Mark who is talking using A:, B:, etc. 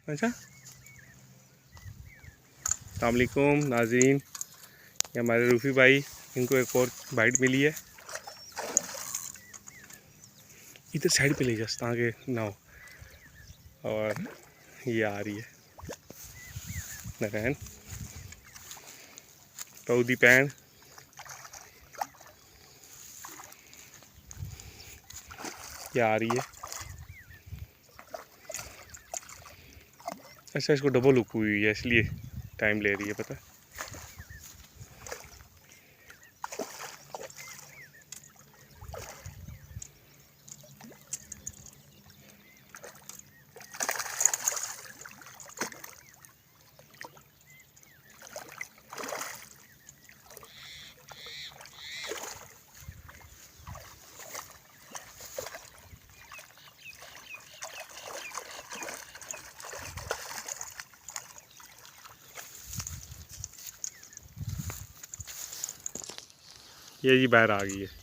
A: अच्छा अस्सलामुअलैकुम नाज़रीन, ये हमारे रूफ़ी भाई, इनको एक और बाइट मिली है। इधर साइड पे ले जा ताकि ना हो। और ये आ रही है नरैन पौधी पैन, ये आ रही है। अच्छा इसको डबल हुक हुई है इसलिए टाइम ले रही है, पता है। ये जी बाहर आ गई है।